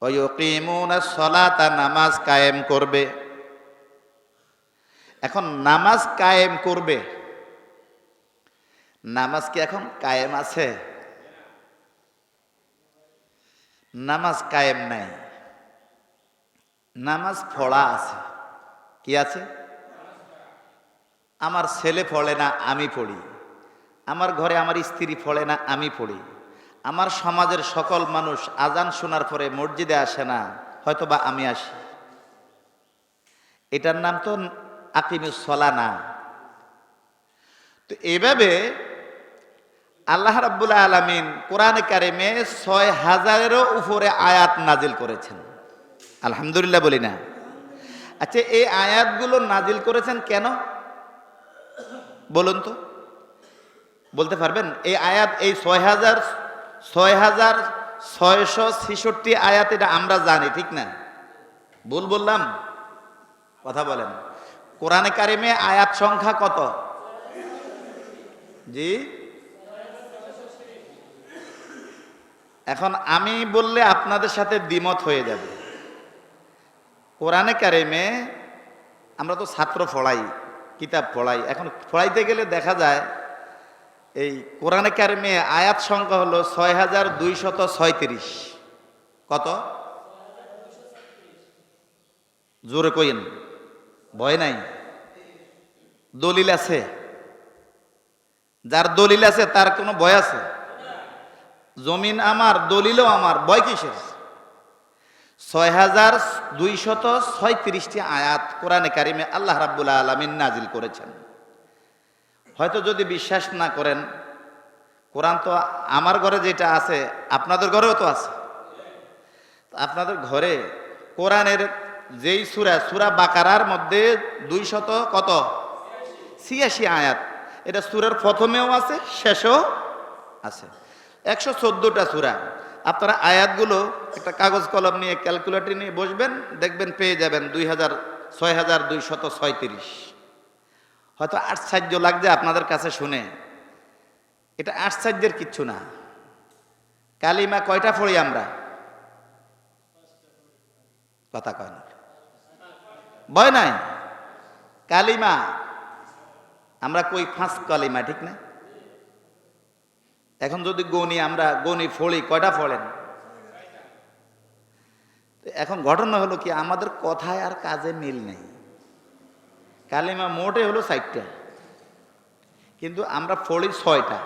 ওয়া ইউকিমুনাস সালাতা, নামাজ কায়েম করবে। এখন নামাজ কায়েম করবে, নামাজ কি এখন কায়েম আছে? নামাজ কায়েম নাই, নামাজ পড়া আছে। কি আছে? আমার ছেলে পড়ে না, আমি পড়ি। আমার ঘরে আমার স্ত্রী পড়ে না, আমি পড়ি। আমার সমাজের সকল মানুষ আজান শোনার পরে মসজিদে আসে না, হয়তো বা আমি আসি। এটার নাম তো আকিমুস সালাহ না। তো এইভাবে আল্লাহ রাব্বুল আলামিন কোরআনে কারিমে ৬,০০০-এরও উপরে আয়াত নাজিল করেছেন। আলহামদুলিল্লাহ বলি না? আচ্ছা, এই আয়াতগুলো নাজিল করেছেন কেন বলুন তো? বলতে পারবেন? এই আয়াত, এই ৬,৬৬৬ আয়াত, এটা আমরা জানি, ঠিক না? ভুল বললাম? কথা বলেন। কোরআনে কারিমে আয়াত সংখ্যা কত? জি, এখন আমি বললে আপনাদের সাথে দ্বিমত হয়ে যাবে। কোরআনে কারিমে আমরা তো ছাত্র পড়াই, কিতাব পড়াই। এখন পড়াইতে গেলে দেখা যায় এই কোরআনে কারিমে আয়াত সংখ্যা হলো ৬,২৩৬। কত? জোরে কইন, ভয় নাই। দলিল আছে? যার দলিল আছে তার কোনো ভয় আছে? জমিন আমার, দলিলও আমার, ভয় কিসের? ৬,২৩৬টি আয়াত কোরআনে কারিমে আল্লাহ রাব্বুল আলামিন নাজিল করেছেন। হয়তো যদি বিশ্বাস না করেন, কোরআন তো আমার ঘরে যেটা আছে আপনাদের ঘরেও তো আছে। আপনাদের ঘরে কোরআনের যেই সূরা বাকারার মধ্যে ২৮৬ আয়াত, এটা সূরার প্রথমেও আছে, শেষেও আছে। ১১৪টা সূরা। আপনারা আয়াতগুলো একটা কাগজ কলম নিয়ে, ক্যালকুলেটর নিয়ে বসবেন, দেখবেন পেয়ে যাবেন ৬,২৩৬। হয়তো আশ্চর্য লাগছে আপনাদের কাছে শুনে, এটা আশ্চর্যের কিচ্ছু না। কালিমা কয়টা পড়ি আমরা? কথা কয় না, ভয় নাই। কালিমা আমরা কই ৫ কালিমা, ঠিক না? এখন যদি আমরা গণি ফড়ি, কয়টা ফড়েন? এখন ঘটনা হলো কি, আমাদের কথায় আর কাজে মিল নেই। কালিমা মোটে হলো ৬০টা, কিন্তু আমরা ফড়ি ৬টা,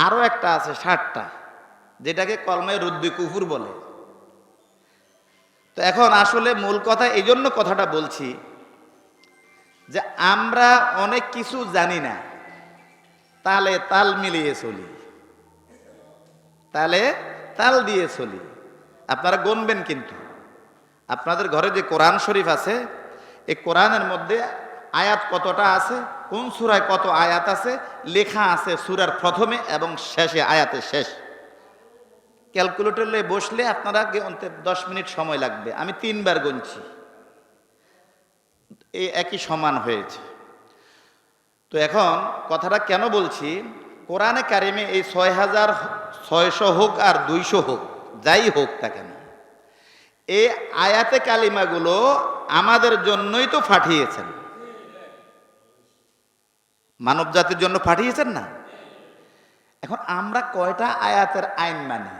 আরো একটা আছে ৬০টা, যেটাকে কলমায় রুদ্দি কুফুর বলে। তো এখন আসলে মূল কথা, এই জন্য কথাটা বলছি যে আমরা অনেক কিছু জানি না, তালে তাল মিলিয়ে চলি, তালে তাল দিয়ে চলি। আপনারা গুনবেন, কিন্তু আপনাদের ঘরে যে কোরআন শরীফ আছে, এই কোরআনের মধ্যে আয়াত কতটা আছে, কোন সূরায় কত আয়াত আছে, লেখা আছে সূরার প্রথমে এবং শেষে, আয়াতের শেষ। ক্যালকুলেটর নিয়ে বসলে আপনারা 10 মিনিট সময় লাগবে। আমি 3 বার গুনছি, এই একই সমান হয়েছে। তো এখন কথাটা কেন বলছি, কোরআনে কারিমে এই ৬,৬০০ হোক আর ২০০ হোক, যাই হোক তা কেন, এই আয়াতে কালিমাগুলো আমাদের জন্যই তো পাঠিয়েছেন, মানব জাতির জন্য পাঠিয়েছেন না? এখন আমরা কয়টা আয়াতের আইন মানি?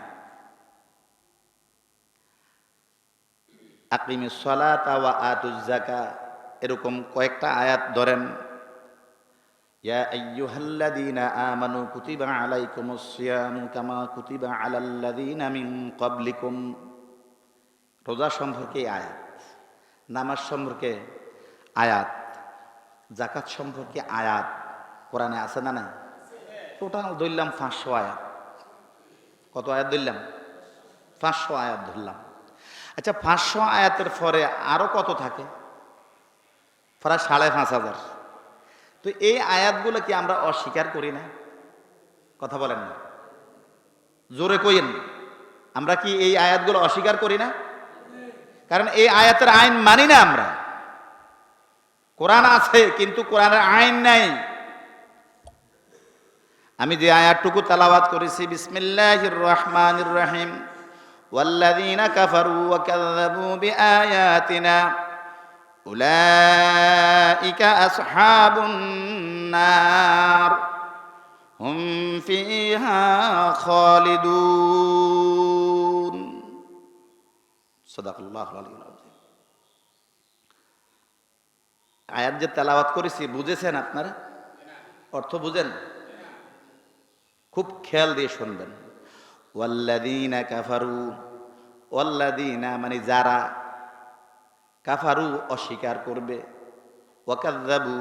আকিমিস সালাতা ওয়া আতুজ যাকাত, এরকম কয়েকটা আয়াত ধরেন। ইয়া আইয়ুহাল্লাযীনা আমানু কুতিবা আলাইকুমুস সিয়ামু কামা কুতিবা আলাল্লাযীনা মিন ক্বাবলিকুম। রোজা সম্পর্কে আয়াত, নামাজ সম্পর্কে আয়াত, যাকাত সম্পর্কে আয়াত কোরআনে আছে না? না, টোটাল ধরলাম 500 আয়াত। কত আয়াত ধরলাম? 500 আয়াত ধরলাম। আচ্ছা, 500 আয়াতের পরে আরো কত থাকে? প্রায় 5,500। তো এই আয়াতগুলো কি আমরা অস্বীকার করি না? কথা বলেন না, জোরে কইেন। আমরা কি এই আয়াতগুলো অস্বীকার করি না? কারণ এই আয়াতের আইন মানি না আমরা। কোরআন আছে কিন্তু কোরআনের আইন নাই। আমি যে আয়াতটুকু তেলাওয়াত করেছি, বিসমিল্লাহির রহমানির রহিম, ওয়াল্লাযীনা কাফারু ওয়া কাযযাবু বিআয়াতিনা উলাইকা আসহাবুন নার হুম ফিহা খালিদুন। সাদাকাল্লাহুল আলিয়্যুল আযীম। আয়াত যে তেলাওয়াত করেছি বুঝেছেন আপনারা? অর্থ বুঝেন? খুব খেয়াল দিয়ে শুনবেন। ওয়াল্লাযীনা কাফারু, ওয়াল্লাযীনা মানে যারা, কাফারু অস্বীকার করবে, ওয়া কাযযাবু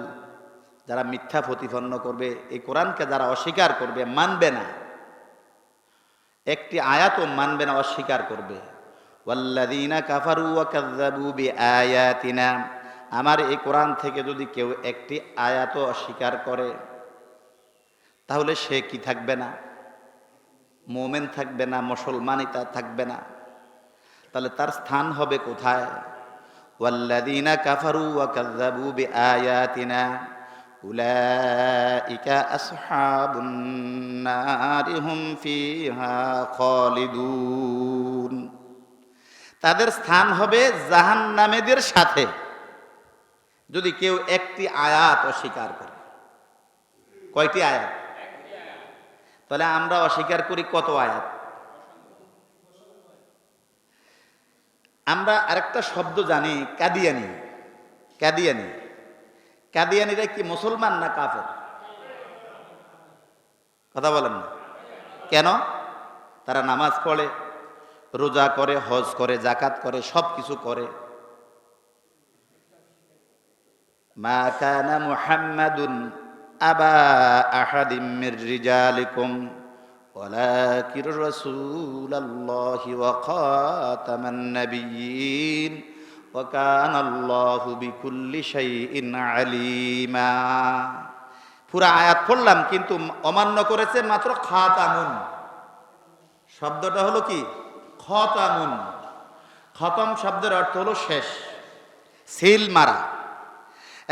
যারা মিথ্যা প্রতিপন্ন করবে, এই কোরআনকে যারা অস্বীকার করবে, মানবে না, একটি আয়াতও মানবে না, অস্বীকার করবে। ওয়াল্লাযীনা কাফারু ওয়া কাযযাবু বিআয়াতিনা, আমার এই কোরআন থেকে যদি কেউ একটি আয়াতও অস্বীকার করে তাহলে সে কি থাকবে না? মুমিন থাকবে না, মুসলমানিতা থাকবে না। তাহলে তার স্থান হবে কোথায়? ওয়াল্লাযীনা কাফারু ওয়া কাযযাবু বিআয়াতিনা উলাইকা আসহাবুন নারি হুম ফিহা খালিদুন। তাদের স্থান হবে জাহান্নামীদের সাথে যদি কেউ একটি আয়াত অস্বীকার করে। কয়টি আয়াত? তাহলে আমরা অস্বীকার করি কত আয়াত? আমরা আরেকটা শব্দ জানি, কাদিয়ানি। কাদিয়ানি, কাদিয়ানিরা কি মুসলমান না কাফের? কথা বলেন না কেন? তারা নামাজ পড়ে, রোজা করে, হজ করে, যাকাত করে, সব কিছু করে। মা কানা মুহাম্মাদুন আবা আহাদিম মির রিজালিকুম ওয়ালাকিন রাসূলুল্লাহি ওয়া খাতামান নাবিয়্যিন ওয়া কানাল্লাহু বিকুল্লি শাইইন আলিমা। পুরা আয়াত পড়লাম কিন্তু অমান্য করেছে মাত্র খাতামুন। শব্দটা হলো কি? খতামুন। খতম শব্দের অর্থ হলো শেষ, সিল মারা।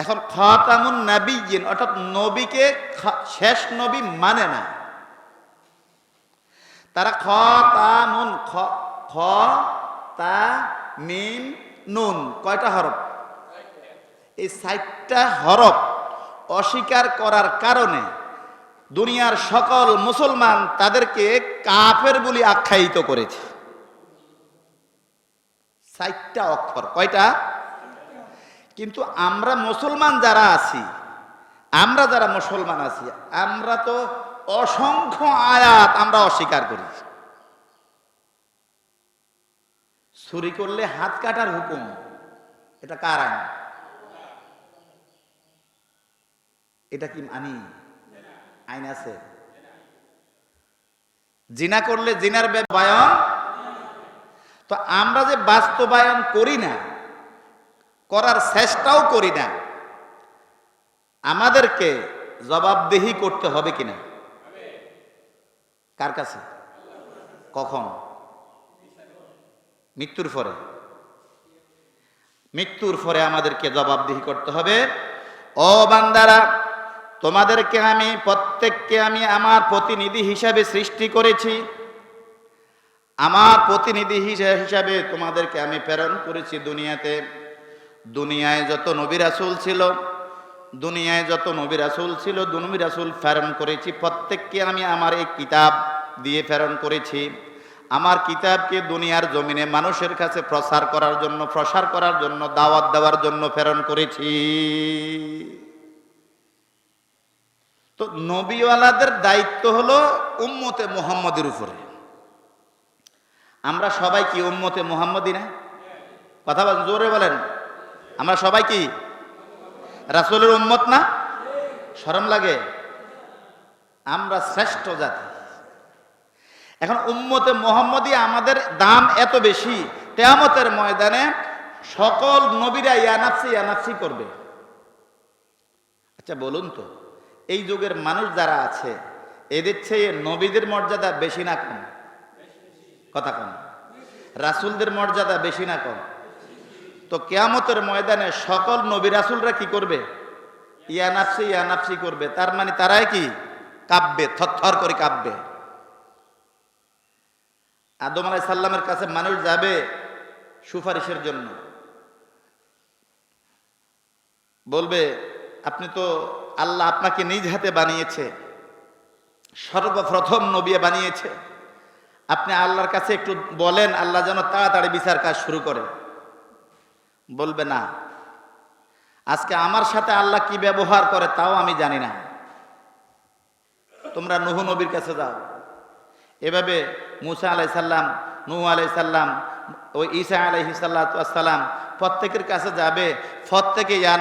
এখন খাতামুন নাবিয়্যিন অর্থাৎ নবীকে শেষ নবী মানে না তারা। খাতামুন, খ তা মিম নুন, কয়টা হরফ? এই 4টা হরফ অস্বীকার করার কারণে দুনিয়ার সকল মুসলমান তাদেরকে কাফের বলে আখ্যায়িত করেছে। 4টা অক্ষর, কয়টা? কিন্তু আমরা মুসলমান যারা আছি, আমরা যারা মুসলমান আছি, আমরা তো অসংখ্য আয়াত আমরা অস্বীকার করি। চুরি করলে হাত কাটার হুকুম, এটা কার আইন? এটা কি মানি? আইন আছে। জিনা করলে জিনার বাস্তবায়ন, তো আমরা যে বাস্তবায়ন করি না, করার চেষ্টাও করি না, আমাদেরকে জবাবদিহি করতে হবে কিনা? কার কাছে? কখন? মৃত্যুর পরে। মৃত্যুর পরে আমাদেরকে জবাবদিহি করতে হবে। ও বান্দারা, তোমাদেরকে আমি প্রত্যেককে আমি আমার প্রতিনিধি হিসাবে সৃষ্টি করেছি। আমার প্রতিনিধি হিসাবে তোমাদেরকে আমি প্রেরণ করেছি দুনিয়াতে। দুনিয়ায় যত নবী রাসূল ছিল, দুনিয়ায় যত নবী রাসূল ছিল, নবী রাসূল প্রেরণ করেছি। প্রত্যেককে আমি আমার এই কিতাব দিয়ে প্রেরণ করেছি। আমার কিতাবকে দুনিয়ার জমিনে মানুষের কাছে প্রচার করার জন্য, দাওয়াত দেওয়ার জন্য প্রেরণ করেছি। তো নবীওয়ালাদের দায়িত্ব হলো উম্মতে মুহাম্মদের উপরে। আমরা সবাই কি উম্মতে মুহাম্মদি না? কথা বলেন, জোরে বলেন। আমরা সবাই কি রাসূলের উম্মত না? শরম লাগে? আমরা শ্রেষ্ঠ জাতি। এখন উম্মতে মুহাম্মদি আমাদের দাম এত বেশি, কিয়ামতের ময়দানে সকল নবীরা ইয়া নাফসি করবে। আচ্ছা বলুন তো, এই যুগের মানুষ যারা আছে এদের চেয়ে নবীদের মর্যাদা বেশি না কম? কথা কম। রাসূলদের মর্যাদা বেশি না কম? তো কিয়ামতের ময়দানে সকল নবী রাসূলরা কি করবে? ইয়া নাফসি করবে। তার মানে তারাই কি কাঁপবে, থরথর করে কাঁপবে। আদম আলাইহিস সালামের কাছে মানুষ যাবে সুপারিশের জন্য, বলবে আপনি তো আল্লাহ আপনাকে নিজ হাতে বানিয়েছে, সর্বপ্রথম নবী বানিয়েছে, আপনি আল্লাহর কাছে একটু বলেন আল্লাহ যেন তাড়াতাড়ি বিচার কাজ শুরু করে। বলবে না, আজকে আমার সাথে আল্লাহ কি ব্যবহার করে তাও আমি জানি না, তোমরা নূহ নবীর কাছে যাও। এভাবে মুসা আলাইহিস সালাম, নূহ আলাইহিস সালাম, ওই ঈসা আলাইহিস সালাম প্রত্যেকের কাছে যাবে, প্রত্যেকে ইয়া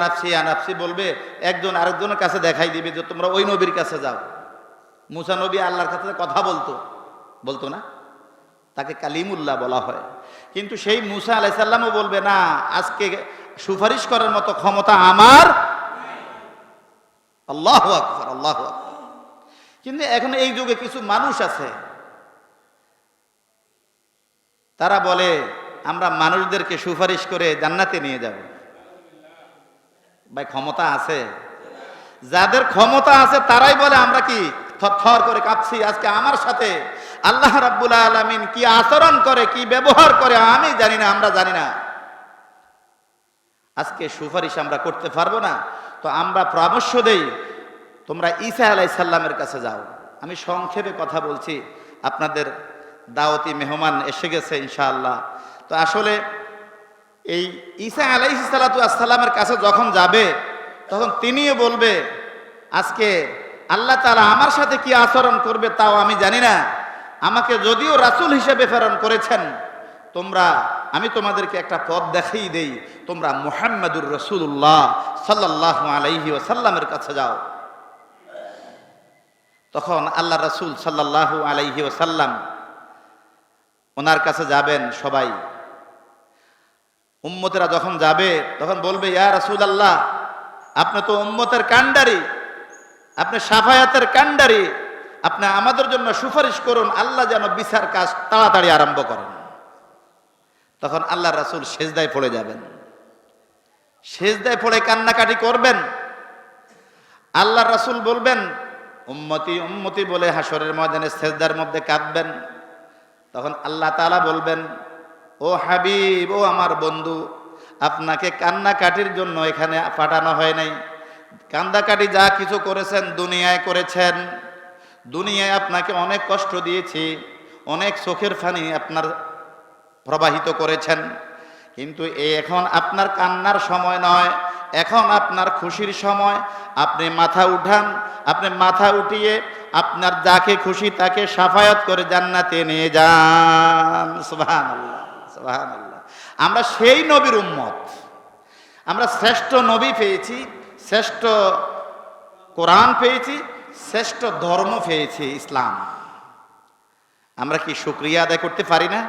নাফসি বলবে, একজন আরেকজনের কাছে দেখাই দিবে যে তোমরা ওই নবীর কাছে যাও। মুসা নবী আল্লাহর কাছে কথা বলতো না, তাকে কালিমুল্লাহ বলা হয়। কিন্তু সেই মুসা আলাইহিস সালামও বলবে না, আজকে সুপারিশ করার মতো ক্ষমতা আমার। আল্লাহু আকবার, আল্লাহু আকবার। কিন্তু এখন এই যুগে কিছু মানুষ আছে, তারা বলে আমরা মানুষদেরকে সুপারিশ করে জান্নাতে নিয়ে যাব। ভাই ক্ষমতা আছে? যাদের ক্ষমতা আছে তারাই বলে আমরা কি থরথর করে কাঁপছি, আজকে আমার সাথে আল্লাহ রাব্বুল আলামিন কি আচরণ করে, কি ব্যবহার করে আমি জানি না, আমরা জানি না। আজকে সুপারিশ আমরা করতে পারবো না, তো আমরা পরামর্শ দেই তোমরা ঈসা আলাইহিস সালামের কাছে যাও। আমি সংক্ষেপে কথা বলছি, আপনাদের দাওয়াতি মেহমান এসে গেছে ইনশাআল্লাহ। তো আসলে এই ঈসা আলাইহিস সালামের কাছে যখন যাবে তখন তিনিও বলবে আজকে আল্লাহ তাআলা আমার সাথে কি আচরণ করবে তাও আমি জানি না, আমাকে যদিও রাসূল হিসেবে প্রেরণ করেছেন, আমি তোমাদেরকে একটা পথ দেখিয়ে দেই, তোমরা মুহাম্মাদুর রাসূলুল্লাহ সাল্লাল্লাহু আলাইহি ওয়াসাল্লামের কাছে যাও। তখন আল্লাহ রাসূল সাল্লাল্লাহু আলাইহি ওয়াসাল্লাম ওনার কাছে যাবেন সবাই। উম্মতেরা যখন যাবে তখন বলবে, ইয়া রাসূলুল্লাহ, আপনি তো উম্মতের কান্ডারি, আপনি শাফায়াতের কান্ডারি, আপনি আমাদের জন্য সুপারিশ করুন, আল্লাহ যেন বিচার কাজ তাড়াতাড়ি আরম্ভ করেন। তখন আল্লাহ রাসূল সেজদায় পড়ে যাবেন, সেজদায় পড়ে কান্নাকাটি করবেন। আল্লাহ রাসূল বলবেন উম্মতি উম্মতি বলে হাসরের ময়দানে সেজদার মধ্যে কাঁদবেন। তখন আল্লাহ তাআলা বলবেন, ও হাবিব, ও আমার বন্ধু, আপনাকে কান্নাকাটির জন্য এখানে পাঠানো হয় নাই। কান্দাকাটি যা কিছু করেছেন দুনিয়ায় করেছেন, দুনিয়ায় আপনাকে অনেক কষ্ট দিয়েছি, অনেক চোখের পানি আপনার প্রবাহিত করেছেন, কিন্তু এখন আপনার কান্নার সময় নয়, এখন আপনার খুশির সময়। আপনি মাথা উঠান, আপনি মাথা উঠিয়ে আপনার যাকে খুশি তাকে শাফায়াত করে জান্নাতে নিয়ে যান। সুবহানাল্লাহ, সুবহানাল্লাহ। আমরা সেই নবীর উম্মত, আমরা শ্রেষ্ঠ নবী পেয়েছি, শ্রেষ্ঠ কোরআন পেয়েছি, শ্রেষ্ঠ ধর্ম পেয়েছি ইসলাম। আমরা কি শুকরিয়া আদায় করতে পারি না?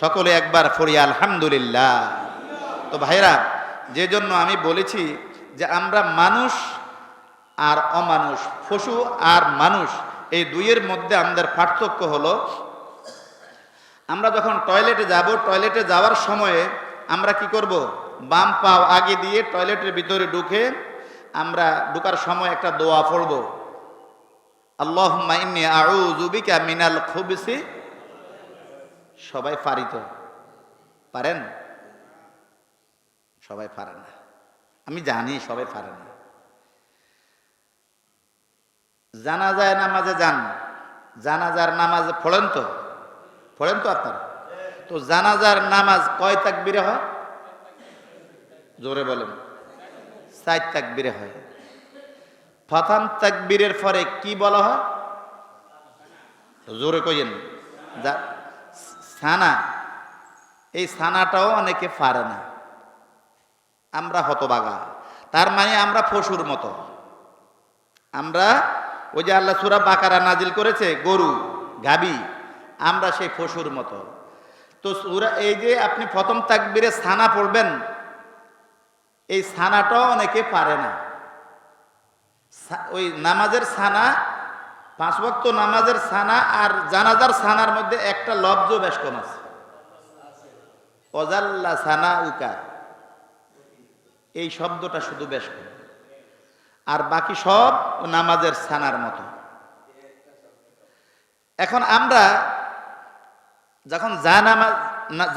সকলে একবার পড়ি আলহামদুলিল্লাহ। তো ভাইরা, যে জন্য আমি বলেছি যে আমরা মানুষ আর অমানুষ, পশু আর মানুষ, এই দুইয়ের মধ্যে আমাদের পার্থক্য হলো, আমরা যখন টয়লেটে যাব, টয়লেটে যাওয়ার সময়ে আমরা কি করব? বাম পাও আগে দিয়ে টয়লেটের ভিতরে ঢুকে আমরা ঢুকার সময় একটা দোয়া পড়ব, আল্লাহুম্মা ইন্নী আউযু বিকা মিনাল খুবসি। সবাই পারিত? পারেন? সবাই পারে না, আমি জানি সবাই পারে না। জানাজায় নামাজে যান, জানাজার নামাজ পড়েন তো আপনারা? তো জানাজার নামাজ কয় তাকবীরে হয়? জোরে বলেন। 4 তাকবীরে হয়। প্রথম তাকবীরের পরে কি বলা হয়? জোরে কইেন। সানা। এই সানাটাও অনেকে পারে না, আমরা হতবাগা। তার মানে আমরা পশুর মতো, আমরা ওই যে আল্লাহ সূরা বাকারা নাজিল করেছে গরু গাবি, আমরা সেই পশুর মতো। তো সূরা, এই যে আপনি প্রথম তাকবীরে সানা পড়বেন, এই সানাটাও অনেকে পারে না। ওই নামাজের সানা, 5 ওয়াক্ত নামাজের সানা আর জানাজার সানার মধ্যে একটা লব্জ বেশ কম আছে, অজাল্লা সানা উকা, এই শব্দটা শুধু বেশ কম, আর বাকি সব নামাজের সানার মতো। এখন আমরা যখন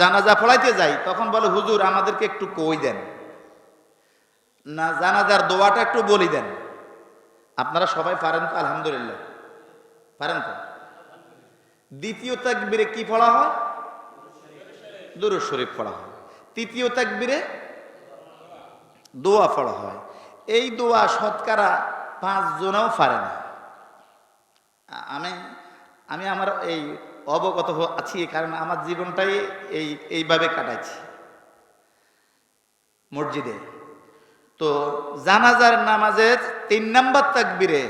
জানাজা পড়াইতে যাই তখন বলে হুজুর আমাদেরকে একটু কই দেন না, জানাজার দোয়াটা একটু বলি দেন। আপনারা সবাই পারেন তো? আলহামদুলিল্লাহ পারেন তো? দ্বিতীয় তাকবীরে কি পড়া হয়? দুরূদ শরীফ পড়া হয়। তৃতীয় তাকবীরে দোয়া পড়া হয়। এই দোয়া শতকরা 5 জনেও পারে না। আমি আমার এই অবগত আছি, কারণ আমার জীবনটাই এইভাবে কাটাইছি মসজিদে। তো জানাজার নামাজের 3 নাম্বার তাকবীরে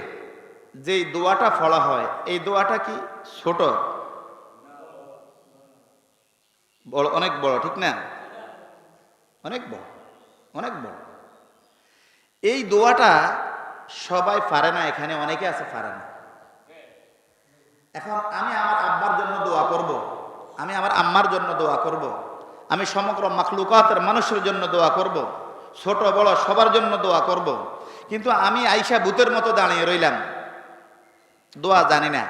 যেই দোয়াটা পড়া হয়, এই দোয়াটা কি ছোট? বড়, অনেক বড়, ঠিক না? অনেক বড়, অনেক বড়। এই দোয়াটা সবাই পারে না, এখানে অনেকে আছে পারে না। এখন আমি আমার আব্বার জন্য দোয়া করব, আমি আমার আম্মার জন্য দোয়া করব, আমি সমগ্র মাখলুকাতের মানুষের জন্য দোয়া করব, ছোট বড় সবার জন্য দোয়া করব, কিন্তু আমি আইসা ভূতের মতো দাঁড়িয়ে রইলাম, দোয়া জানি না।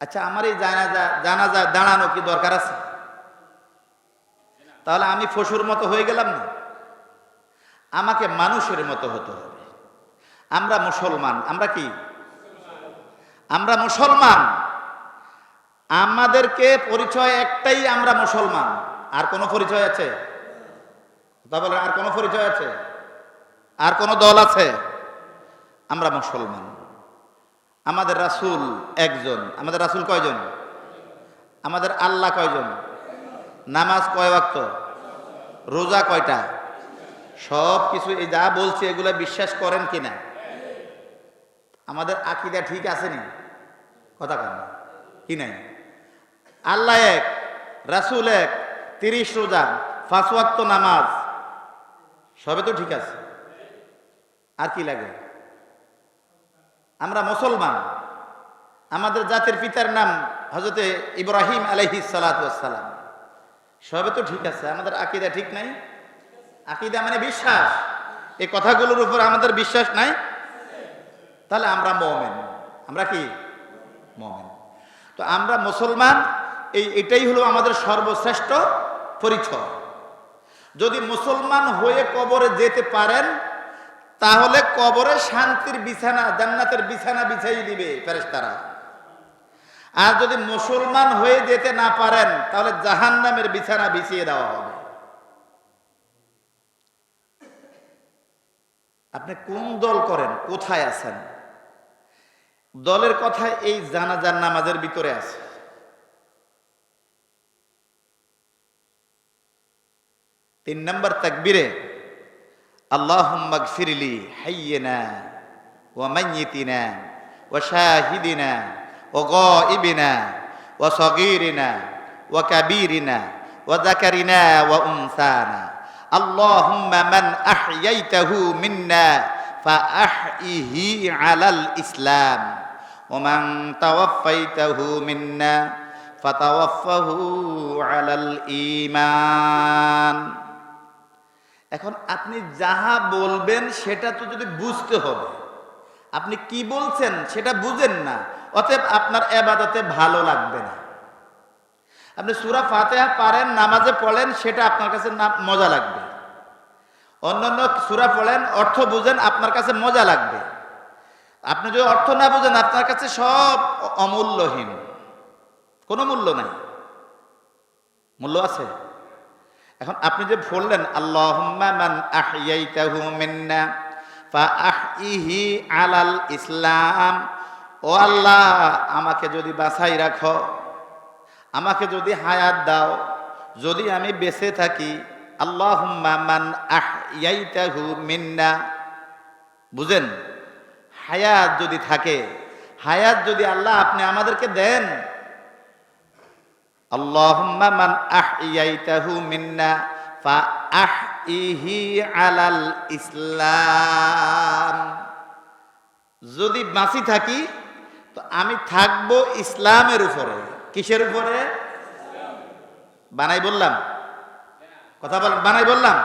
আচ্ছা, আমার এই জানাজা দাঁড়ানো কি দরকার আছে? তাহলে আমি পশুর মতো হয়ে গেলাম না? আমাকে মানুষের মতো হতে হবে। আমরা মুসলমান, আমরা কি? আমরা মুসলমান। আমাদেরকে পরিচয় একটাই, আমরা মুসলমান। আর কোনো পরিচয় আছে? তা বলেন, আর কোনো পরিচয় আছে? আর কোনো দল আছে? আমরা মুসলমান। আমাদের রাসূল একজন। আমাদের রাসূল কয়জন? আমাদের আল্লাহ কয়জন? নামাজ কয় ওয়াক্ত? রোজা কয়টা? সব কিছু এই যা বলছি এগুলা বিশ্বাস করেন কিনা? আমাদের আকীদা ঠিক আছে নি? কথা কেন কি নাই? আল্লাহ এক, রাসূল এক, 30 রোজা, 5 ওয়াক্ত নামাজ, সবে তো ঠিক আছে। আর কি লাগে? আমরা মুসলমান। আমাদের জাতির পিতার নাম হযরতে ইব্রাহিম আলাইহিস সালাতু ওয়াস সালাম, সবে তো ঠিক আছে। আমাদের আকীদা ঠিক নাই। আকীদা মানে বিশ্বাস। এই কথাগুলোর উপর আমাদের বিশ্বাস নাই, তাহলে আমরা মুমিন। আমরা কি? মুমিন। তো আমরা মুসলমান, এটাই হলো আমাদের সর্বশ্রেষ্ঠ পরিচয়। যদি মুসলমান হয়ে কবরে যেতে পারেন, তাহলে কবরে শান্তির বিছানা, জান্নাতের বিছানা বিছাই দিবে ফেরেশতারা। আর যদি মুসলমান হয়ে যেতে না পারেন, তাহলে জাহান্নামের বিছানা বিছিয়ে দেওয়া হবে। আপনি কোন দল করেন, কোথায় আছেন? দলের কথা এই জানাজার নামাজের ভিতরে আছে। তিন নম্বর তাকবীরে আল্লাহুম্মা গফিরলি হাইয়িনা ওয়া মাইয়িতিনা ওয়া শাহিদিনা ওয়া গায়িবিনা ওয়া সগীরিনা ওয়া কাবীরিনা ওয়া যাকারিনা ওয়া উনসানা। আল্লাহুম্মা মান আহইয়াইতাহু মিন্না ফাআহইহি আলাল ইসলাম ওয়া মান তাওয়াফাইতাহু মিন্না ফাতাওয়াফাহু আলাল ঈমান। এখন আপনি যাহা বলবেন সেটা তো যদি বুঝতে হবে। আপনি কি বলছেন সেটা বুঝেন না, অতএব আপনার ইবাদতে ভালো লাগবে না। আপনি সূরা ফাতিহা পারেন, নামাজে পড়েন, সেটা আপনার কাছে মজা লাগবে। অন্যান্য সূরা পড়েন, অর্থ বুঝেন, আপনার কাছে মজা লাগবে। আপনি যদি অর্থ না বুঝেন, আপনার কাছে সব অমূল্যহীন, কোনো মূল্য নাই। মূল্য আছে? এখন আপনি যে বললেন আল্লাহুম্মা মান আহইয়াইতাহু মিন্না ফাআহইহি আলাল ইসলাম, ও আল্লাহ আমাকে যদি বাঁচাই রাখো, আমাকে যদি হায়াত দাও, যদি আমি বেঁচে থাকি, আল্লাহুম্মা মান আহইয়াইতাহু মিন্না, বুঝেন, হায়াত যদি থাকে, হায়াত যদি আল্লাহ আপনি আমাদেরকে দেন, আল্লাহুম্মা মান আহইয়াইতাহু মিন্না ফাআহইহি আলাল ইসলাম, যদি বাঁচি থাকি তো আমি থাকবো ইসলামের উপরে। কিসের উপরে? বানাই বললাম? কথা বলেন, বানাই বললাম?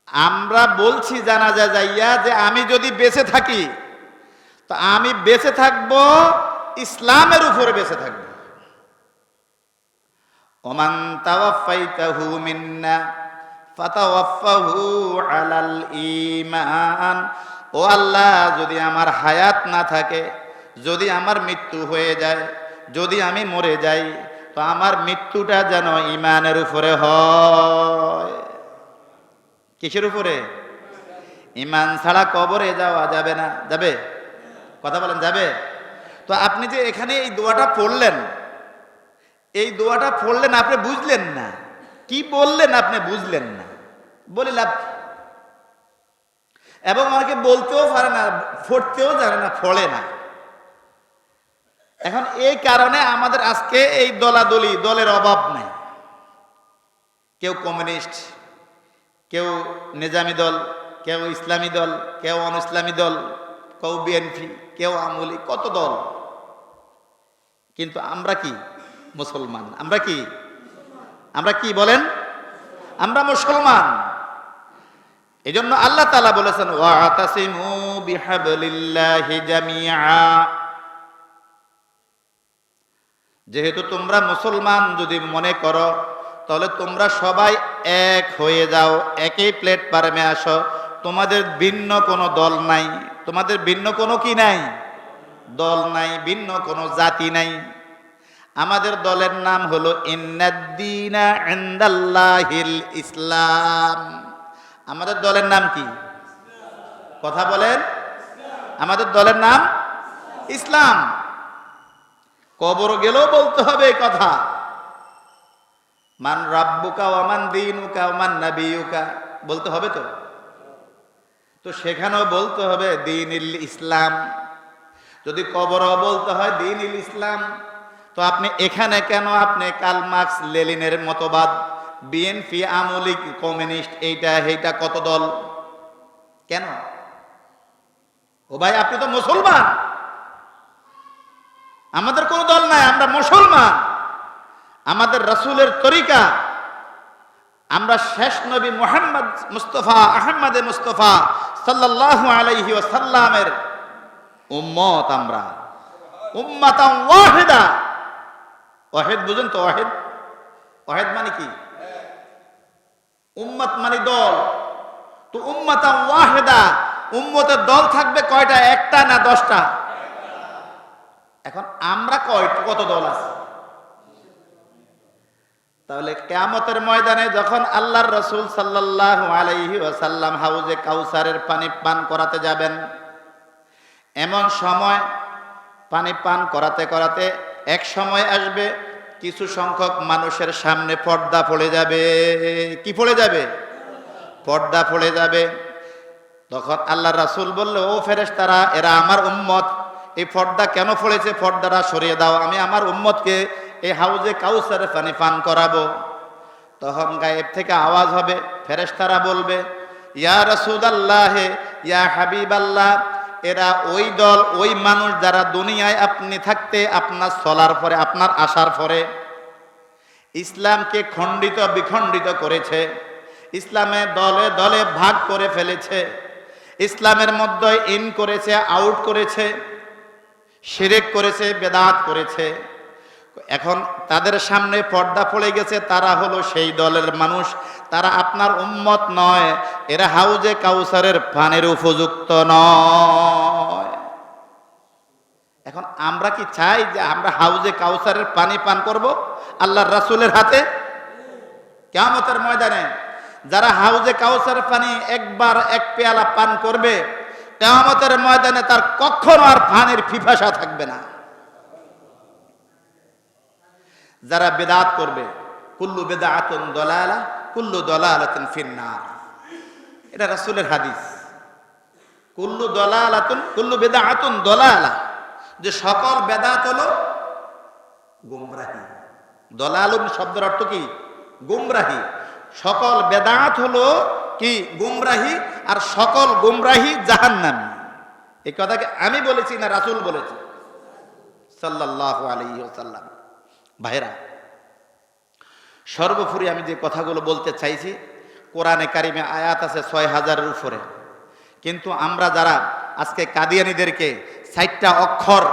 আমরা বলছি জানাজা যাইয়া যে আমি যদি বেঁচে থাকি তো আমি বেঁচে থাকবো ইসলামের উপরে বেঁচে থাকবে। ওমান তাওয়াফাইতাহু মিন্না ফাতাওয়াফাহু আলাল ঈমান। ও আল্লাহ, যদি আমার হায়াত না থাকে, যদি আমার মৃত্যু হয়ে যায়, যদি আমি মরে যাই, তো আমার মৃত্যুটা যেন ঈমানের উপরে হয়। কিসের উপরে? ঈমান ছাড়া কবরে যাওয়া যাবে না। যাবে? কথা বলেন, যাবে? তো আপনি যে এখানে এই দোয়াটা পড়লেন, এই দোয়াটা পড়লেন, আপনি বুঝলেন না কি বললেন, আপনি বুঝলেন না, বলে লাভ। এবং অনেকে বলতেও পারে না, পড়তেও জানে না, পড়ে না। এখন এই কারণে আমাদের আজকে এই দলাদলি, দলের অভাব নাই। কেউ কমিউনিস্ট, কেউ নিজামী দল, কেউ ইসলামী দল, কেউ অন ইসলামী দল, কেউ বিএনপি, কেউ আমলি, কত দল। কিন্তু আমরা কি? মুসলমান। আমরা কি? আমরা কি বলেন? আমরা মুসলমান। এই জন্য আল্লাহ তাআলা বলেছেন, ওয়াতাসিমু বিহাবলিল্লাহি জামিআ। যেহেতু তোমরা মুসলমান যদি মনে করো, তাহলে তোমরা সবাই এক হয়ে যাও, একই প্ল্যাটফর্মে আসো। তোমাদের ভিন্ন কোনো দল নাই, তোমাদের ভিন্ন কোনো কি নাই? দল নাই, ভিন্ন কোনো জাতি নাই। আমাদের দলের নাম হলো ইন্নাদ্দীনা ইনদাল্লাহিল ইসলাম। আমাদের দলের নাম কি? কথা বলেন। আমাদের দলের নাম ইসলাম। কবর গেলেও বলতে হবে এই কথা, মান রাব্বুকা ওয়া মান দীনুকা ওয়া মান নাবিয়ুকা, বলতে হবে তো। তো সেখানেও বলতে হবে দীনুল ইসলাম। যদি কবরও বলতে হয় দীনুল ইসলাম, তো আপনি এখানে কেন আপনি কার্ল মার্কস লেনিনের মতবাদ, বিএনপি, আমলি, কমিউনিস্ট, এইটা সেইটা কত দল কেন? ও ভাই, আপনি তো মুসলমান। আমাদের কোনো দল নাই, আমরা মুসলমান। আমাদের রাসূলের তরিকা, আমরা শেষ নবী মুহাম্মদ মুস্তাফা আহমদে মুস্তাফা সাল্লাল্লাহু আলাইহি ওয়াসাল্লামের উম্মত। আমরা উম্মাতান ওয়াহিদা। ওয়াহিদ বুঝেন তো? ওয়াহিদ, ওয়াহিদ মানে কি? উম্মত মানে দল। তো উম্মাতান ওয়াহিদা, উম্মতের দল থাকবে কয়টা? একটা না 10টা? এখন আমরা কত দল আছে? তাহলে কিয়ামতের ময়দানে যখন আল্লাহর রাসূল সাল্লাল্লাহু আলাইহি ওয়াসাল্লাম হাউজে কাউসারের পানি পান করাতে যাবেন, এমন সময় পানি পান করাতে করাতে এক সময় আসবে, কিছু সংখ্যক মানুষের সামনে পর্দা পড়ে যাবে। কি পড়ে যাবে? পর্দা পড়ে যাবে। তখন আল্লাহর রাসূল বলল, ও ফেরেশতারা, এরা আমার উম্মত, এই পর্দা কেন পড়েছে? পর্দাটা সরিয়ে দাও, আমি আমার উম্মতকে এই হাউজে কাউসারের পানি পান করাবো। তখন গায়েব থেকে আওয়াজ হবে, ফেরেশতারা বলবে, ইয়া রাসূলুল্লাহ, ইয়া হাবিবাল্লাহ, এরা ওই দল, ওই মানুষ যারা দুনিয়ায় আপনি থাকতে, আপনার চলার পরে, আপনার আসার পরে ইসলামকে খণ্ডিত বিখণ্ডিত করেছে, ইসলামে দলে দলে ভাগ করে ফেলেছে, ইসলামের মধ্যে ইন করেছে, আউট করেছে, শিরক করেছে, বেদাত করেছে। এখন তাদের সামনে পর্দা পড়ে গেছে, তারা হলো সেই দলের মানুষ, তারা আপনার উম্মত নয়, এরা হাউজে কাউসারের পানির উপযুক্ত নয়। এখন আমরা কি চাই যে আমরা হাউজে কাউসারের পানি পান করব আল্লাহর রাসূলের হাতে? কিয়ামতের ময়দানে যারা হাউজে কাউসারের পানি একবার এক পেয়ালা পান করবে, কিয়ামতের ময়দানে তার কখনো আর পানির পিপাসা থাকবে না। যারা বেদাত করবে, কুল্লু বেদাআতুন দালালা কুল্লু দালালাতিন ফিন্নার, এটা রাসূলের হাদিস। কুল্লু দালালাতুন, কুল্লু বেদাআতুন দালালা, যে সকল বেদাত হলো গুমরাহি। দলালুন শব্দের অর্থ কি? গুমরাহি। সকল বেদাত হলো কি? গুমরাহি। আর সকল গুমরাহি জাহান্নামী। এই কথাকে আমি বলেছি না রাসূল বলেছে সাল্লাল্লাহু আলাইহি ওয়াসাল্লাম? ভাইরা, সর্বোপরি আমি যে কথাগুলো বলতে চাইছি, কোরআনে কারিমে আয়াত আছে 6000-এর উপরে, কিন্তু আমরা যারা আজকে কাদিয়ানীদেরকে 60টা অক্ষর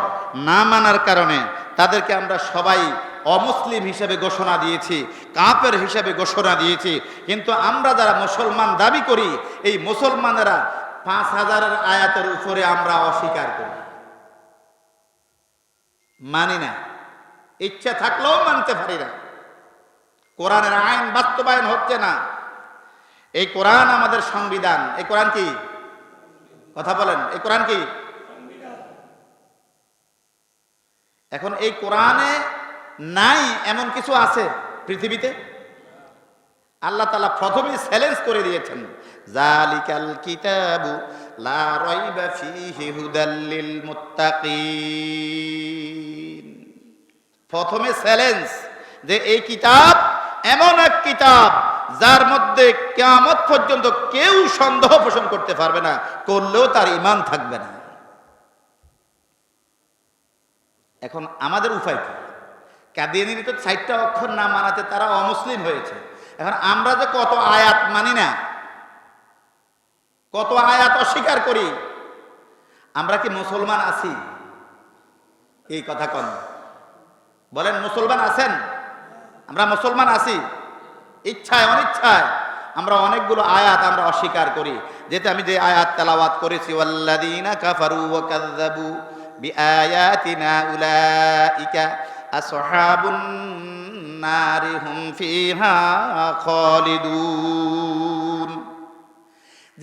না মানার কারণে তাদেরকে আমরা সবাই অমুসলিম হিসেবে ঘোষণা দিয়েছি, কাফের হিসেবে ঘোষণা দিয়েছি। কিন্তু আমরা যারা মুসলমান দাবি করি, এই মুসলমানেরা 5000-এর আয়াতের উপরে আমরা অস্বীকার করি, মানি না, ইচ্ছা থাকলেও মানতে পারি না। কোরআনের আইন বাস্তবায়ন হচ্ছে না। এই কোরআন আমাদের সংবিধান। এই কোরআন কি? কথা বলেন, এই কোরআন কি? এখন এই কোরআনে নাই এমন কিছু আছে পৃথিবীতে? আল্লাহ তাআলা প্রথমেই চ্যালেঞ্জ করে দিয়েছেন, জালিকাল কিতাবু লা রাইবা ফীহি হুদাল লিল মুত্তাকিন। প্রথমে চ্যালেঞ্জ যে এই কিতাব এমন এক কিতাব যার মধ্যে কিয়ামত পর্যন্ত কেউ সন্দেহ পোষণ করতে পারবে না, করলেও তার ঈমান থাকবে না। এখন আমাদের উপায় কি? কাদিয়ানীরা তো 60টা অক্ষর না মানাতে তারা অমুসলিম হয়েছে। এখন আমরা যে কত আয়াত মানি না, কত আয়াত অস্বীকার করি, আমরা কি মুসলমান আছি? এই কথা কন, বলেন মুসলমান আছেন? আমরা মুসলমান আছি? ইচ্ছায় অনিচ্ছায় আমরা অনেকগুলো আয়াত আমরা অস্বীকার করি। যেটা আমি যে আয়াত তেলাওয়াত করেছি, ওয়াল্লাযীনা কাফারু ওয়া কাযযাবু বিআয়াতিনা উলাইকা আসহাবুন নারি হুম ফিহা খালিদুন।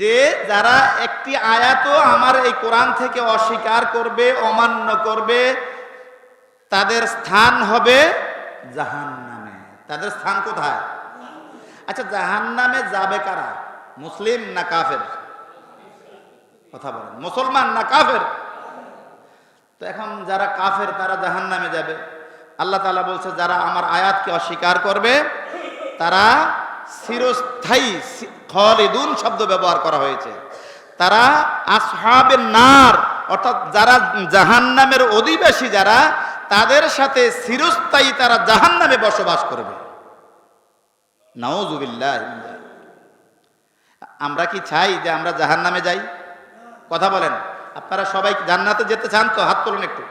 যে যারা একটি আয়াতও আমার এই কোরআন থেকে অস্বীকার করবে, অমান্য করবে, তাদের স্থান হবে জাহান্নামে। তাদের স্থান কোথায়? আচ্ছা, জাহান্নামে যাবে কারা? মুসলিম না কাফের? কথা বলেন, মুসলমান না কাফের? তো এখন যারা কাফের তারা জাহান্নামে যাবে। আল্লাহ তাআলা বলছে যারা আমার আয়াতকে অস্বীকার করবে তারা চিরস্থায়ী, খালিদুন শব্দ ব্যবহার করা হয়েছে, তারা আসহাবেন নার, অর্থাৎ যারা জাহান্নামের অধিবাসী, যারা তাদের সাথে চিরস্থায়ী তারা জাহান্নামে বসবাস করবে। নাউযুবিল্লাহ। আমরা কি চাই যে আমরা জাহান্নামে যাই? কথা বলেন, আপনারা সবাই জান্নাতে যেতে চান তো? হাত তুলুন একটু।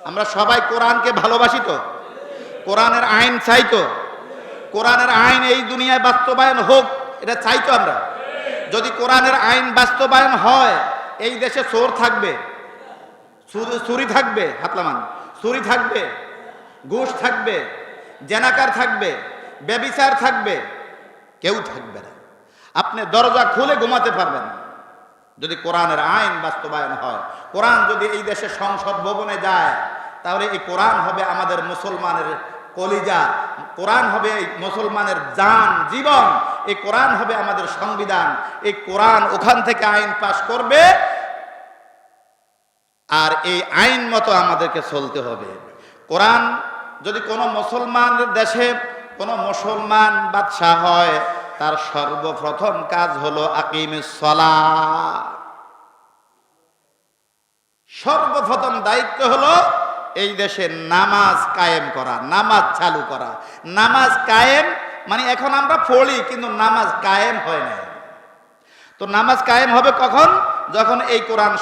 আমরা সবাই কোরআনকে ভালোবাসি তো? কোরআনের আইন চাই তো? কোরআনের আইন এই দুনিয়ায় বাস্তবায়ন হোক, এটা চাই তো আমরা? যদি কোরআনের আইন বাস্তবায়ন হয়, এই দেশে চোর থাকবে, চুরি থাকবে, হাতলামান, চুরি থাকবে, ঘুষ থাকবে, জেনাকার থাকবে, ব্যভিচার থাকবে, কেউ থাকবে না। আপনি দরজা খুলে ঘুমাতে পারবেন না যদি কোরআনের আইন বাস্তবায়ন হয়। কোরআন যদি এই দেশে সংসদ ভবনে যায়, তাহলে এই কোরআন হবে আমাদের মুসলমানের কলিজা, কোরআন হবে এই মুসলমানের জান, জীবন, এই কোরআন হবে আমাদের সংবিধান। এই কোরআন ওখান থেকে আইন পাশ করবে, আর এই আইন মতো আমাদেরকে চলতে হবে। কোরআন যদি কোনো মুসলমানের দেশে কোনো মুসলমান বাদশাহ হয়, তার সর্বপ্রথম কাজ হলো আকিমিস সালাহ। সর্বপ্রথম দায়িত্ব হলো এই দেশে নামাজ কায়েম করা, নামাজ চালু করা। নামাজ কায়েম মানে এখন আমরা পড়ি কিন্তু নামাজ কায়েম হয় না। তো নামাজ কায়েম হবে কখন? যখন এই কোরআন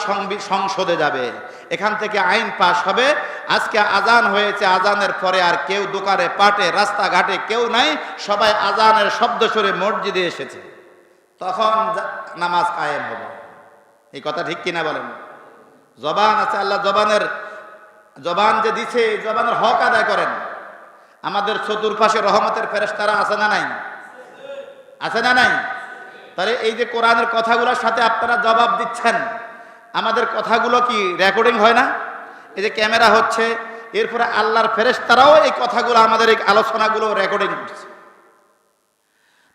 সংসদে যাবে, এখান থেকে আইন পাশ হবে। আজকে আজান হয়েছে, আজানের পরে আর কেউ দোকানে পাটে রাস্তাঘাটে কেউ নাই, সবাই আজানের শব্দ শুনে মসজিদে এসেছে, তখন নামাজ কায়েম হবে। এই কথা ঠিক কিনা বলেন? জবান আছে, আল্লাহ জবান যে দিছে, জবানের হক আদায় করেন। আমাদের চতুর্পাশে রহমতের ফেরেশতারা আছে না নাই? আছে না নাই? তাহলে এই যে কোরআনের কথাগুলোর সাথে আপনারা জবাব দিচ্ছেন, আমাদের কথাগুলো কি রেকর্ডিং হয় না? এই যে ক্যামেরা হচ্ছে, এরপরে আল্লাহর ফেরেশতারাও এই কথাগুলো, আমাদের এই আলোচনাগুলো রেকর্ডিং করছে।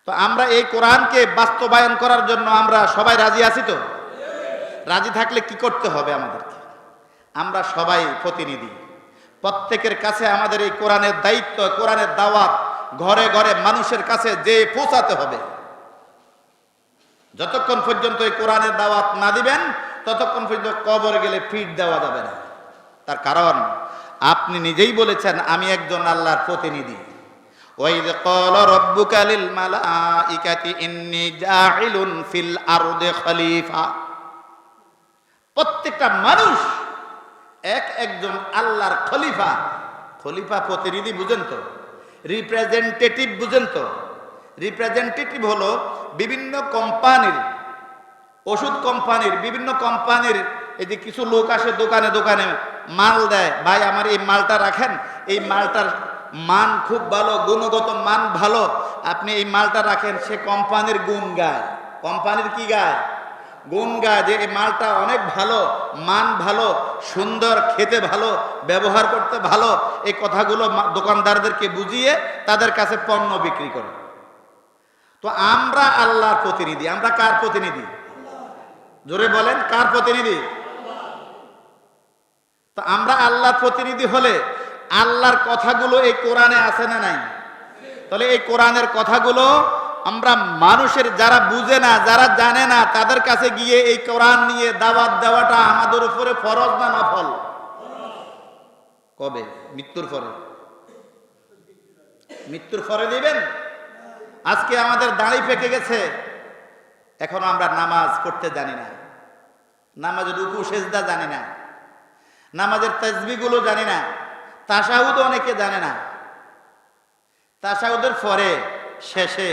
তো আমরা এই কোরআনকে বাস্তবায়ন করার জন্য আমরা সবাই রাজি আছি তো? রাজি থাকলে কি করতে হবে আমাদেরকে? আমরা সবাই প্রতিনিধি, প্রত্যেকের কাছে আমাদের এই কোরআনের দায়িত্ব, কোরআনের দাওয়াত ঘরে ঘরে মানুষের কাছে যে পৌঁছাতে হবে। যতক্ষণ পর্যন্ত এই কোরআনের দাওয়াত না দিবেন, ততক্ষণ পর্যন্ত কবর গেলে ফিট দেওয়া যাবে না। তার কারণ আপনি নিজেই বলেছেন আমি একজন আল্লাহর প্রতিনিধি। ওয়াইয ক্বালা রাব্বুকা লিল মালাইকাতি ইন্নী জাইলুন ফিল আরদি খলিফা। প্রত্যেকটা মানুষ একজন আল্লাহর খলিফা। খলিফা প্রতিনিধি বুঝেন তো, রিপ্রেজেন্টেটিভ বুঝেন তো। রিপ্রেজেন্টেটিভ হলো বিভিন্ন কোম্পানির, ওষুধ কোম্পানির, বিভিন্ন কোম্পানির এই যে কিছু লোক আসে দোকানে দোকানে মাল দেয়, ভাই আমার এই মালটা রাখেন, এই মালটার মান খুব ভালো, গুণগত মান ভালো, আপনি এই মালটা রাখেন। সে কোম্পানির গুণ গায়। কোম্পানির কি গায়? গুণ গায়, যে এই মালটা অনেক ভালো, মান ভালো, সুন্দর, খেতে ভালো, ব্যবহার করতে ভালো। এই কথাগুলো দোকানদারদেরকে বুঝিয়ে তাদের কাছে পণ্য বিক্রি করে। তো আমরা আল্লাহর প্রতিনিধি। আমরা কার প্রতিনিধি? জোরে বলেন, কার প্রতিনিধি? তো আমরা আল্লাহর প্রতিনিধি হলে আল্লাহর কথাগুলো এই কোরআনে আছে না নাই? তাহলে এই কোরআনের কথাগুলো আমরা মানুষের, যারা বুঝে না, যারা জানে না, তাদের কাছে গিয়ে এই কোরআন নিয়ে দাওয়াত দেওয়াটা আমাদের উপরে ফরজ না নফল? কবে? মৃত্যুর পরে। মৃত্যুর পরে দিবেন। আজকে আমাদের দাড়ি পেকে গেছে, এখন আমরা নামাজ পড়তে জানি না, নামাজের রুকু সেজদা জানি না, নামাজের তাসবিহগুলো জানি না, তাশাহুদ অনেকে জানে না। তাশাহুদের পরে শেষে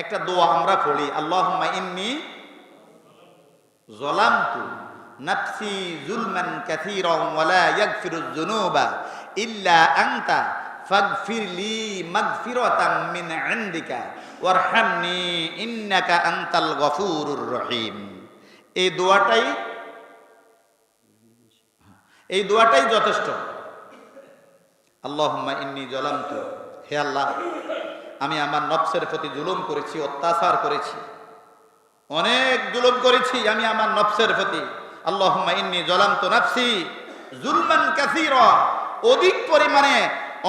একটা দোয়া আমরা পড়ি, আল্লাহুম্মা ইন্নী যালামতু নাফসি যুলমান কাসীরান ওয়া লা ইয়াগফিরুয যুনুবা ইল্লা আনতা ফাগফিরলি মাগফিরাতাম মিন ইনদিকা ওয়ারহামনি ইন্নাকা আনতাল গফুরুর রহিম। এই দোয়াটাই যথেষ্ট। আল্লাহুম্মা ইন্নী যালামতু, হে আল্লাহ আমি আমার নফসের প্রতি জুলুম করেছি, অত্যাচার করেছি, অনেক জুলুম করেছি আমি আমার নফসের প্রতি। আল্লাহুম্মা ইন্নী যালামতু নাফসি যুলমান কাসীরা, অধিক পরিমাণে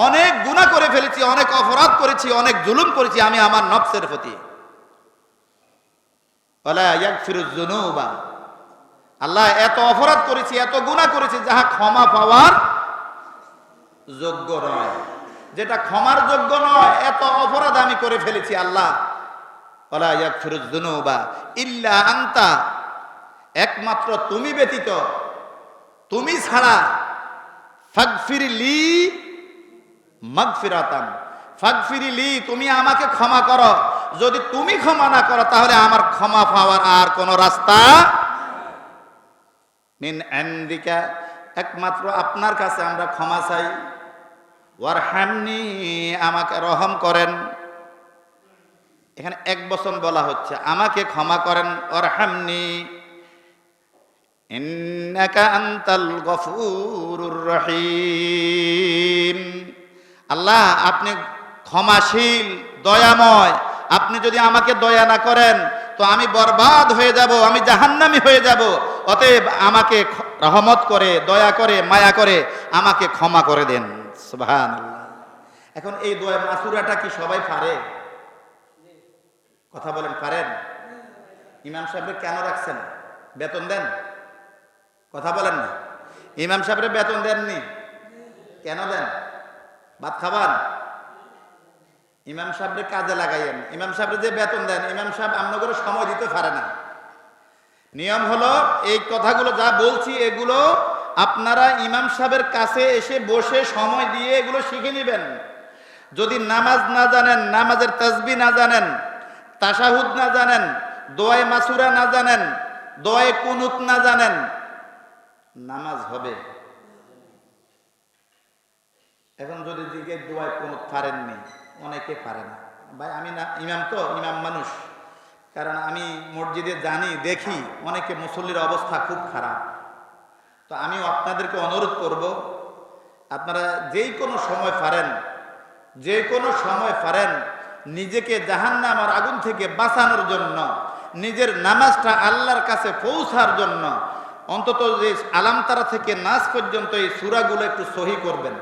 অনেক গুনাহ করে ফেলেছি, অনেক অপরাধ করেছি, অনেক জুলুম করেছি আমি আমার নফসের প্রতি। ওয়ালা ইয়াগফিরুয যুনুবা, আল্লাহ এত অপরাধ করেছি, এত গুনাহ করেছি যাহা ক্ষমা পাওয়ার যোগ্য নয়, যেটা ক্ষমার যোগ্য নয়, এত অপরাধ আমি করে ফেলেছি আল্লাহ। ওয়ালা ইয়াগফিরুয যুনুবা ইল্লা আনতা, একমাত্র তুমি ব্যতীত, তুমি ছাড়া। ফাগফিরলি মাগফিরাতান, ফাগফিরলি তুমি আমাকে ক্ষমা করো। যদি তুমি ক্ষমা না করো তাহলে আমার ক্ষমা পাওয়ার আর কোনো রাস্তা মিন ইনদিকা, একমাত্র আপনার কাছে আমরা ক্ষমা চাই। ওয়ারহামনি, আমাকে রহম করেন। এখানে এক বচন বলা হচ্ছে, আমাকে ক্ষমা করেন। ওয়ারহামনি ইন্নাকা আনতাল গফুরুর রহিম। আল্লাহ আপনি ক্ষমাশীল, দয়াময়। আপনি যদি আমাকে দয়া না করেন তো আমি বরবাদ হয়ে যাব, আমি জাহান্নামী হয়ে যাব। অতএব আমাকে রহমত করে, দয়া করে, মায়া করে আমাকে ক্ষমা করে দেন। সুবহানাল্লাহ। এখন এই দোয়া মাসুরাটা কি সবাই পারে? কথা বলেন, পারেন? ইমাম সাহেবকে কেন রাখছেন? বেতন দেন? কথা বলেন না। ইমাম সাহেবরে বেতন দেননি, কেন দেন? ভাত খাবার? ইমাম সাহেবরে কাজে লাগাইয়েন। ইমাম সাহেবরে যে বেতন দেন, ইমাম সাহেব আপনাদের সময় দিতে পারে না। নিয়ম হলো এই কথাগুলো যা বলছি এগুলো আপনারা ইমাম সাহেবের কাছে এসে বসে সময় দিয়ে এগুলো শিখে নেবেন। যদি নামাজ না জানেন, নামাজের তাসবিহ না জানেন, তাশাহুদ না জানেন, দোয়ায়ে মাসুরা না জানেন, দোয়ায়ে কুনুত না জানেন, নামাজ হবে? এখন যদি দিকে দোয়ায়ে কুনুত পারেননি, অনেকে পারে না। ভাই আমি না ইমাম, তো ইমাম মানুষ, কারণ আমি মসজিদে জানি, দেখি অনেকে মুসল্লির অবস্থা খুব খারাপ। তো আমি আপনাদেরকে অনুরোধ করব, আপনারা যেই কোনো সময় পারেন, যে কোনো সময় পারেন, নিজেকে জাহান্নামের আগুন থেকে বাঁচানোর জন্য, নিজের নামাজটা আল্লাহর কাছে পৌঁছার জন্য অন্তত যে আলাম তারা থেকে নাস পর্যন্ত এই সূরাগুলো একটু সহি করবেন।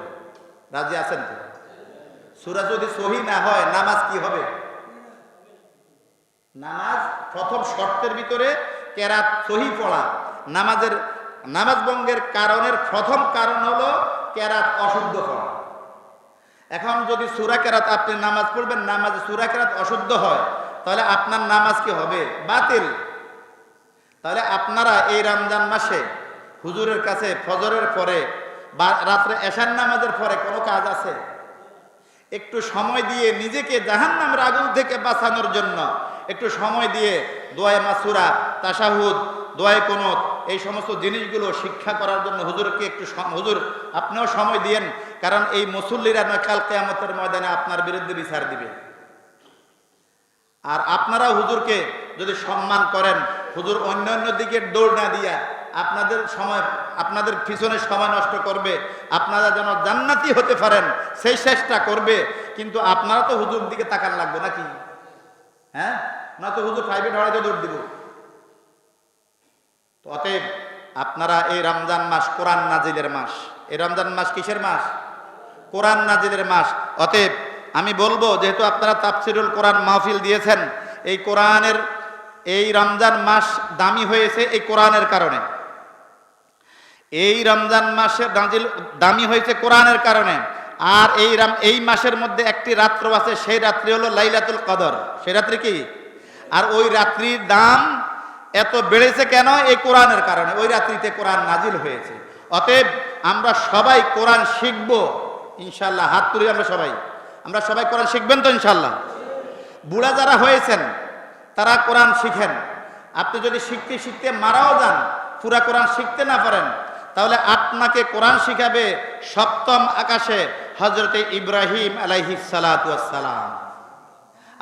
রাজি আছেন তো? সূরা যদি সহি না হয় নামাজ কি হবে? নামাজ প্রথম শর্তের ভিতরে কেরাত সহি পড়া। নামাজ ভঙ্গের কারণের প্রথম কারণ হলো কেরাত অশুদ্ধ পড়া। এখন যদি সূরা কেরাত আপনি নামাজ পড়বেন, নামাজে সূরা কেরাত অশুদ্ধ হয়, তাহলে আপনার নামাজ কি হবে? বাতিল। তাহলে আপনারা এই রমজান মাসে হুজুরের কাছে ফজরের পরে বা রাত্রে এশার নামাজের পরে কোনো কাজ আছে? একটু সময় দিয়ে নিজেকে জাহান্নামের আগুন থেকে বাঁচানোর জন্য একটু সময় দিয়ে দোয়ায়ে মাসুরা, তাশাহুদ, দোয়ায়ে কুনুত এই সমস্ত জিনিসগুলো শিক্ষা করার জন্য হুজুরকে একটু হুজুর আপনিও সময় দিয়েন, কারণ এই মুসল্লিরা না কাল কিয়ামতের ময়দানে আপনার বিরুদ্ধে বিচার দিবে। আর আপনারা হুজুরকে যদি সম্মান করেন, হুজুর অন্য অন্য দিকে দৌড় না দিয়া আপনাদের পিছনে সময় নষ্ট করবে, আপনারা যেন জান্নাতি হতে পারেন সেই চেষ্টা করবে, কিন্তু আপনারা তো হুজুর দিকে তাকান লাগবে নাকি? হ্যাঁ, না তো হুজুর প্রাইভেট হওয়াতে দৌড় দিব। তো অতএব আপনারা এই রমজান মাস কোরআন নাজিলের মাস, এই রমজান মাস কিসের মাস? কোরআন নাজিলের মাস। অতএব আমি বলবো, যেহেতু আপনারা তাফসিরুল কোরআন মাহফিল দিয়েছেন, এই কোরআনের এই রমজান মাস দামি হয়েছে এই কোরআনের কারণে। এই রমজান মাসের দামি হয়েছে কোরআনের কারণে। আর এই মাসের মধ্যে একটি রাত্র আছে, সেই রাত্রি হলো লাইলাতুল কদর। সেই রাত্রি কি? আর ওই রাত্রির দাম এত বেড়েছে কেন? এই কোরআনের কারণে। ওই রাত্রিতে কোরআন নাজিল হয়েছে। অতএব আমরা সবাই কোরআন শিখব ইনশাল্লাহ। হাত তুলি আমরা সবাই কোরআন শিখবেন তো ইনশাল্লাহ? বুড়া যারা হয়েছেন তারা কোরআন শিখেন। আপনি যদি শিখতে শিখতে মারাও যান, পুরা কোরআন শিখতে না পারেন, তাহলে আপনাকে কোরআন শিখাবে সপ্তম আকাশে হযরতে ইব্রাহিম আলাইহিস সালাতু ওয়াস সালাম।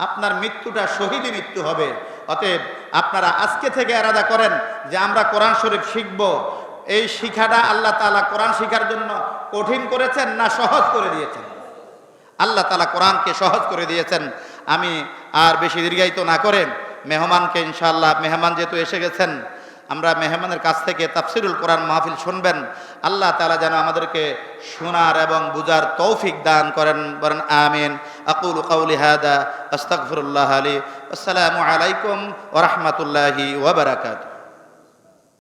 আপনার মৃত্যুটা শহীদি মৃত্যু হবে। অতএব আপনারা আজকে থেকে ইরাদা করেন যে আমরা কোরআন শরীফ শিখব। এই শিখাটা আল্লাহ তাআলা কোরআন শিখার জন্য কঠিন করেছেন না সহজ করে দিয়েছেন? আল্লাহ তাআলা কোরআনকে সহজ করে দিয়েছেন। আমি আর বেশি দীর্ঘায়িত না করে মেহমানকে ইনশাআল্লাহ, মেহমান যেহেতু এসে গেছেন, আমরা মেহমানের কাছ থেকে তাফসিরুল কোরআন মাহফিল শুনবেন। আল্লাহ তাআলা যেন আমাদেরকে শোনার এবং বুঝার তৌফিক দান করেন, বলেন আমিন। আকুলু কাউলি হাদা আস্তাগফিরুল্লাহ লি। আসসালামু আলাইকুম ওয়া রাহমাতুল্লাহি ওয়া বারাকাতুহু।